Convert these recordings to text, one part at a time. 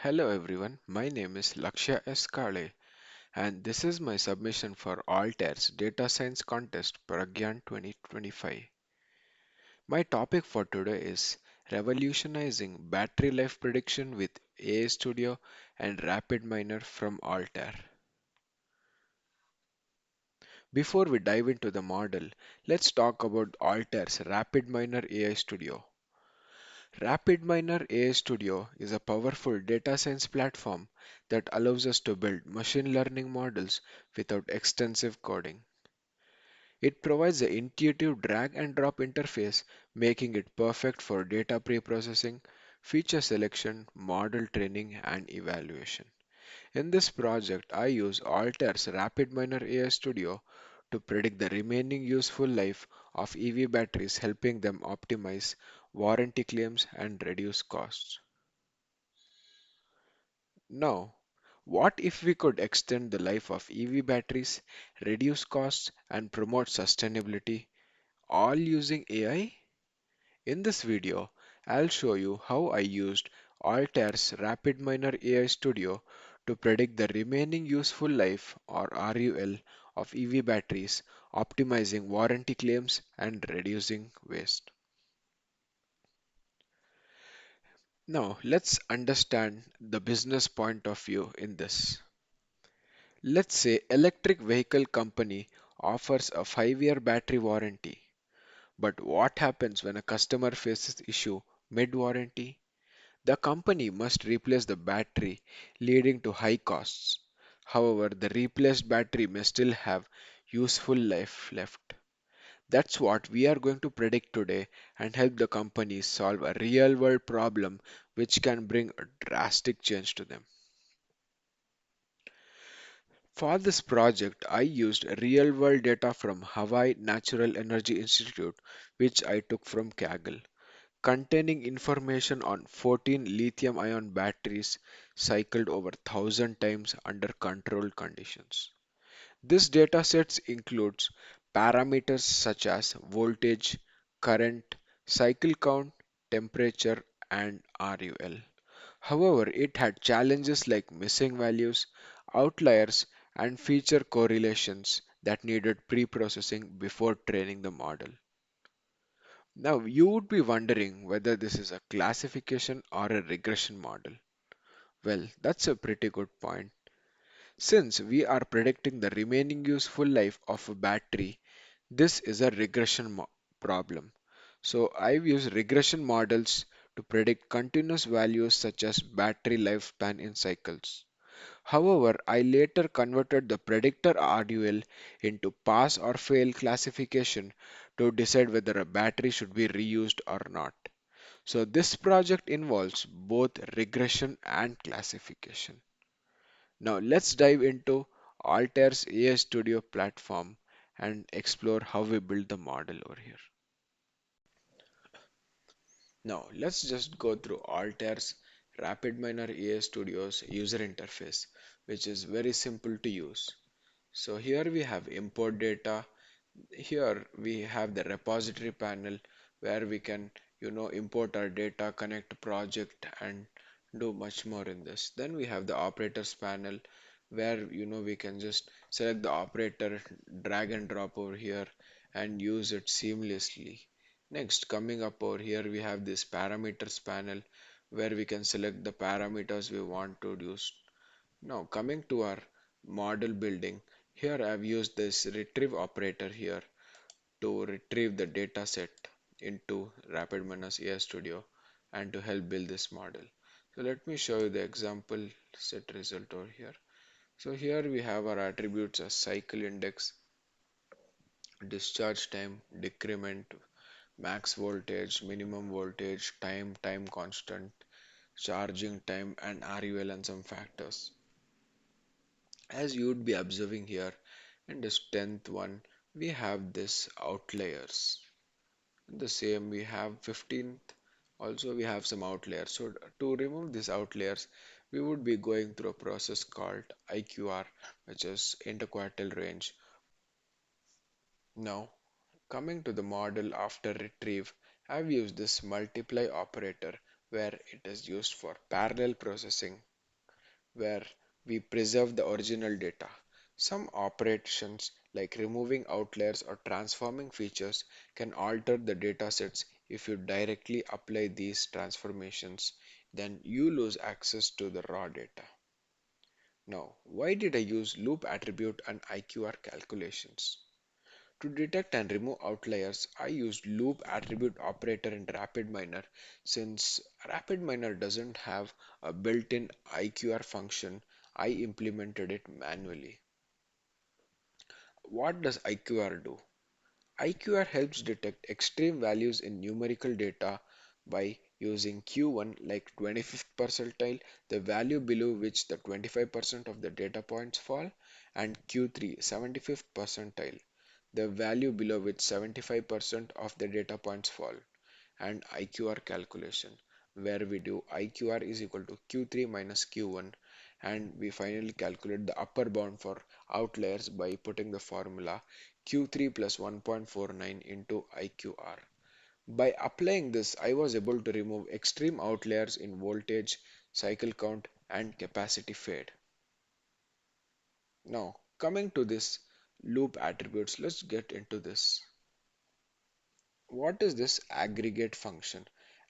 Hello everyone, my name is Lakshya S. Kale and this is my submission for Altair's Data Science Contest Pragyan 2025. My topic for today is revolutionizing battery life prediction with AI Studio and RapidMiner from Altair. Before we dive into the model, let's talk about Altair's RapidMiner AI Studio. RapidMiner AI Studio is a powerful data science platform that allows us to build machine learning models without extensive coding. It provides an intuitive drag and drop interface, making it perfect for data preprocessing, feature selection, model training, and evaluation. In this project, I use Altair's RapidMiner AI Studio to predict the remaining useful life of EV batteries, helping them optimize warranty claims and reduce costs. Now, what if we could extend the life of EV batteries, reduce costs, and promote sustainability, all using AI? In this video, I'll show you how I used Altair's RapidMiner AI Studio to predict the remaining useful life or RUL of EV batteries, optimizing warranty claims and reducing waste. Now, let's understand the business point of view in this. Let's say electric vehicle company offers a 5-year battery warranty. But what happens when a customer faces issue mid-warranty? The company must replace the battery, leading to high costs. However, the replaced battery may still have useful life left. That's what we are going to predict today and help the companies solve a real world problem which can bring a drastic change to them. For this project, I used real world data from Hawaii Natural Energy Institute, which I took from Kaggle, containing information on 14 lithium ion batteries cycled over 1,000 times under controlled conditions. This dataset includes parameters such as voltage, current, cycle count, temperature, and RUL. However, it had challenges like missing values, outliers, and feature correlations that needed pre-processing before training the model. Now, you would be wondering whether this is a classification or a regression model. Well, that's a pretty good point. Since we are predicting the remaining useful life of a battery, this is a problem. So I've used regression models to predict continuous values such as battery lifespan in cycles. However, I later converted the predictor RUL into pass or fail classification to decide whether a battery should be reused or not. So this project involves both regression and classification. Now let's dive into Altair's AI Studio platform and explore how we build the model over here. Now let's just go through Altair's RapidMiner AI Studio's user interface, which is very simple to use. So here we have import data. Here we have the repository panel where we can, import our data, connect project and do much more in this. Then we have the operators panel where, we can just select the operator, drag and drop over here and use it seamlessly. Next, coming up over here, we have this parameters panel where we can select the parameters we want to use. Now, coming to our model building, here I've used this retrieve operator here to retrieve the data set into RapidMiner AI Studio and to help build this model. So let me show you the example set result over here. So here we have our attributes as cycle index, discharge time, decrement, max voltage, minimum voltage, time constant, charging time, and RUL and some factors. As you would be observing here in this 10th one, we have this outliers. The same we have 15th, also we have some outliers. So to remove these outliers, we would be going through a process called IQR, which is interquartile range. Now, coming to the model after retrieve, I've used this multiply operator where it is used for parallel processing. where we preserve the original data. Some operations like removing outliers or transforming features can alter the data sets. If you directly apply these transformations, then you lose access to the raw data. Now, why did I use loop attribute and IQR calculations? To detect and remove outliers, I used loop attribute operator in RapidMiner. Since RapidMiner doesn't have a built-in IQR function, I implemented it manually. What does IQR do? IQR helps detect extreme values in numerical data by using Q1 like 25th percentile, the value below which the 25% of the data points fall, and Q3 75th percentile, the value below which 75% of the data points fall, and IQR calculation, where we do IQR is equal to Q3 minus Q1, and we finally calculate the upper bound for outliers by putting the formula Q3 plus 1.49 into IQR. By applying this, I was able to remove extreme outliers in voltage, cycle count, and capacity fade. Now, coming to this loop attributes, let's get into this. What is this aggregate function?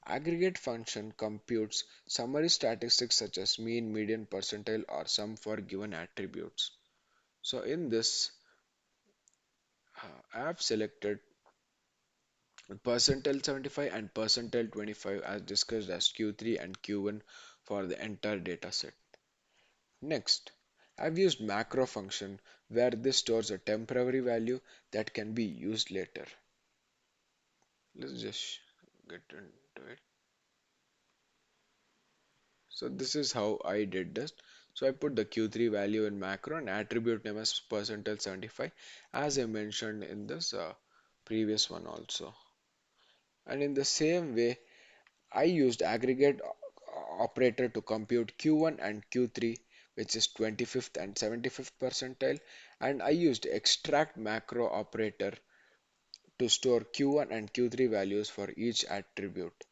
Aggregate function computes summary statistics such as mean, median, percentile, or sum for given attributes. So in this, I have selected percentile 75 and percentile 25 as discussed as Q3 and Q1 for the entire data set. Next, I've used macro function where this stores a temporary value that can be used later. Let's just get into it. So this is how I did this. So I put the Q3 value in macro and attribute name as percentile 75 as I mentioned in this previous one also. And in the same way, I used aggregate operator to compute Q1 and Q3, which is 25th and 75th percentile, and I used extract macro operator to store Q1 and Q3 values for each attribute.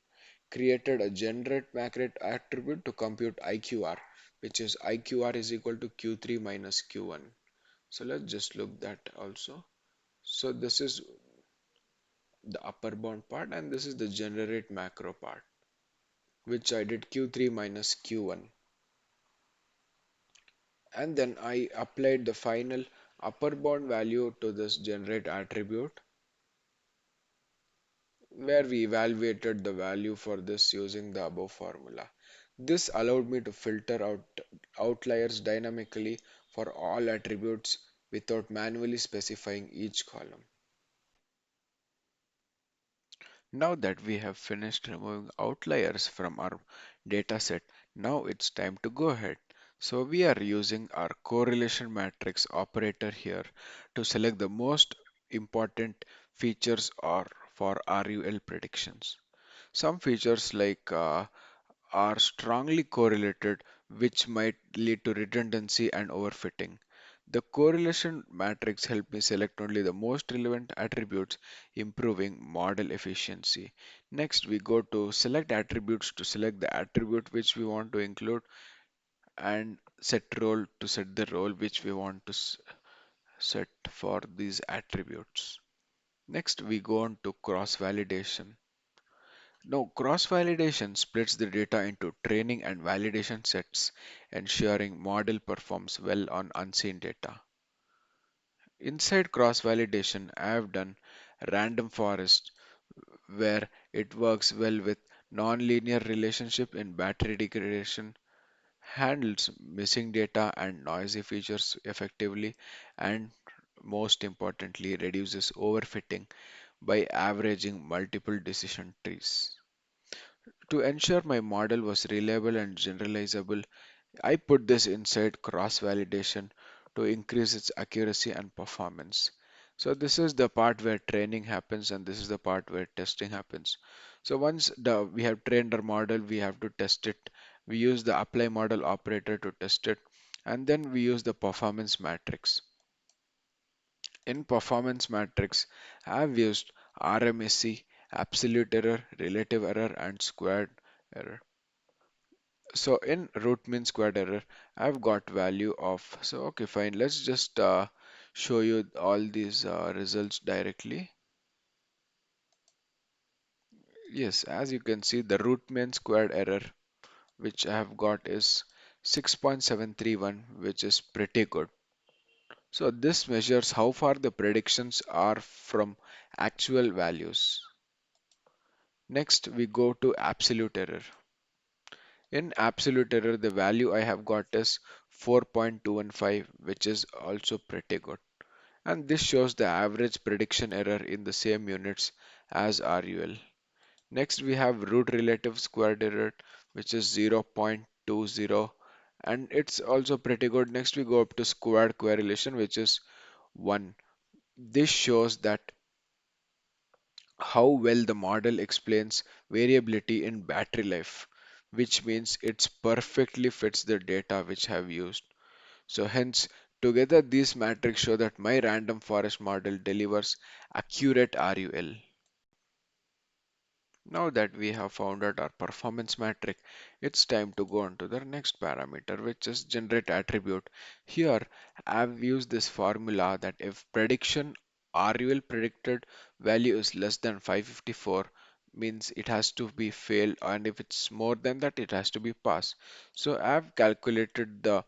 Created a generate macro attribute to compute IQR, which is IQR is equal to Q3 minus Q1. So let's just look that also. So this is the upper bound part and this is the generate macro part, which I did Q3 minus Q1. And then I applied the final upper bound value to this generate attribute where we evaluated the value for this using the above formula. This allowed me to filter out outliers dynamically for all attributes without manually specifying each column. Now that we have finished removing outliers from our dataset, now it's time to go ahead. So we are using our correlation matrix operator here to select the most important features or for RUL predictions. Some features like are strongly correlated, which might lead to redundancy and overfitting. The correlation matrix helped me select only the most relevant attributes, improving model efficiency. Next, we go to select attributes to select the attribute which we want to include and set role to set the role which we want to set for these attributes. Next, we go on to cross validation. Now, cross-validation splits the data into training and validation sets, ensuring model performs well on unseen data. Inside cross-validation, I have done random forest where it works well with nonlinear relationship in battery degradation, handles missing data and noisy features effectively, and most importantly, reduces overfitting by averaging multiple decision trees. To ensure my model was reliable and generalizable, I put this inside cross-validation to increase its accuracy and performance. So this is the part where training happens and this is the part where testing happens. So once we have trained our model, we have to test it. We use the apply model operator to test it and then we use the performance matrix. In performance matrix, I have used RMSE, absolute error, relative error, and squared error. So in root mean squared error, I've got value of, so okay, fine. Let's just show you all these results directly. Yes, as you can see, the root mean squared error which I have got is 6.731, which is pretty good. So this measures how far the predictions are from actual values. Next, we go to absolute error. In absolute error, the value I have got is 4.215, which is also pretty good. And this shows the average prediction error in the same units as RUL. Next, we have root relative squared error, which is 0.20, and it's also pretty good. Next, we go up to squared correlation, which is 1. This shows that how well the model explains variability in battery life, which means it's perfectly fits the data which have used. So hence, together these metrics show that my random forest model delivers accurate RUL. Now that we have found out our performance metric, it's time to go on to the next parameter, which is generate attribute. Here, I've used this formula that if prediction RUL predicted value is less than 554, means it has to be failed, and if it's more than that, it has to be passed. So I've calculated the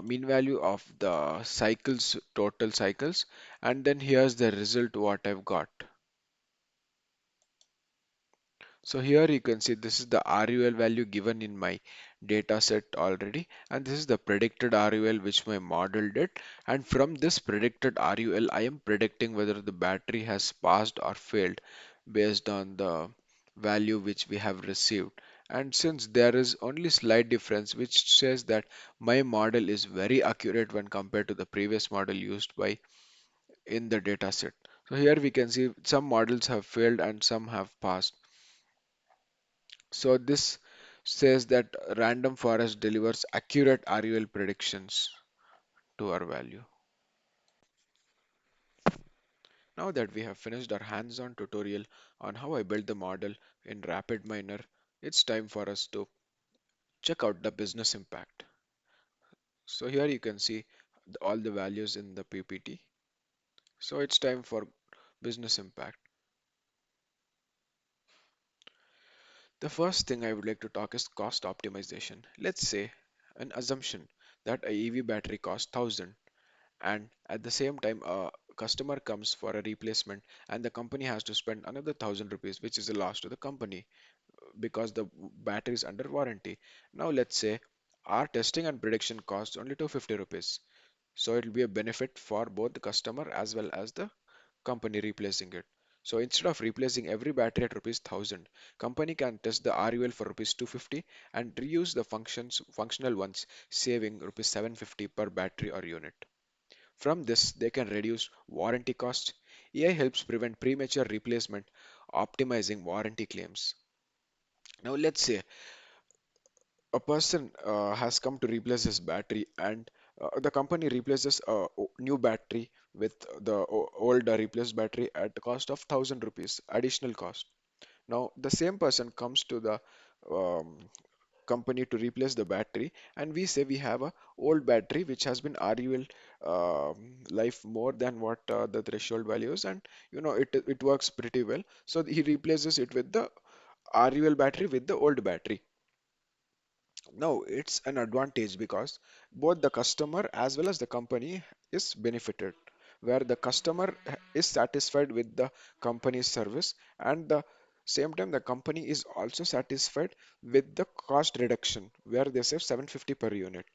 mean value of the cycles, total cycles, and then here's the result what I've got. So here you can see this is the RUL value given in my data set already, and this is the predicted RUL which my model did. And from this predicted RUL, I am predicting whether the battery has passed or failed based on the value which we have received. And since there is only slight difference which says that my model is very accurate when compared to the previous model used by in the data set. So here we can see some models have failed and some have passed. So this says that random forest delivers accurate RUL predictions to our value. Now that we have finished our hands-on tutorial on how I built the model in RapidMiner, it's time for us to check out the business impact. So here you can see all the values in the PPT. So it's time for business impact. The first thing I would like to talk is cost optimization. Let's say an assumption that a EV battery costs 1000 and at the same time a customer comes for a replacement and the company has to spend another 1000 rupees, which is a loss to the company because the battery is under warranty. Now let's say our testing and prediction costs only 250 rupees, so it will be a benefit for both the customer as well as the company replacing it. So instead of replacing every battery at rupees 1000, company can test the RUL for rupees 250 and reuse the functional ones, saving rupees 750 per battery or unit. From this, they can reduce warranty costs. AI helps prevent premature replacement, optimizing warranty claims. Now, let's say a person has come to replace his battery, and the company replaces a new battery with the old replaced battery at the cost of 1000 rupees additional cost. Now, the same person comes to the um, company to replace the battery, and we say we have a old battery which has been RUL life more than what the threshold value is, and it works pretty well, so he replaces it with the RUL battery with the old battery. Now it's an advantage because both the customer as well as the company is benefited, where the customer is satisfied with the company's service, and the same time the company is also satisfied with the cost reduction, where they save 750 per unit.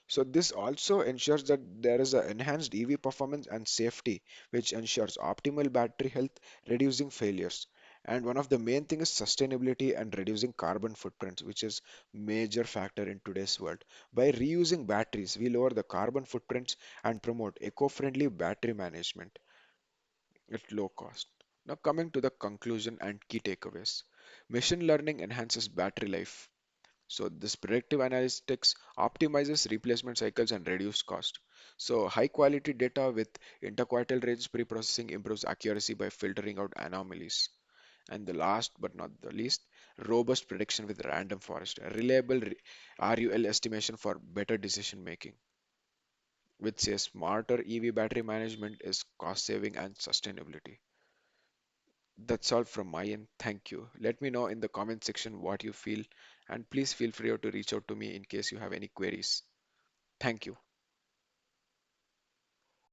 So this also ensures that there is an enhanced EV performance and safety, which ensures optimal battery health, reducing failures. And one of the main thing is sustainability and reducing carbon footprints, which is major factor in today's world. By reusing batteries, we lower the carbon footprints and promote eco-friendly battery management at low cost. Now coming to the conclusion and key takeaways. Machine learning enhances battery life, so this predictive analytics optimizes replacement cycles and reduce cost. So high quality data with interquartile range preprocessing improves accuracy by filtering out anomalies. And the last but not the least, robust prediction with random forest, a reliable RUL estimation for better decision making, which says smarter EV battery management is cost saving and sustainability. That's all from my end. Thank you. Let me know in the comment section what you feel, and please feel free to reach out to me in case you have any queries. Thank you.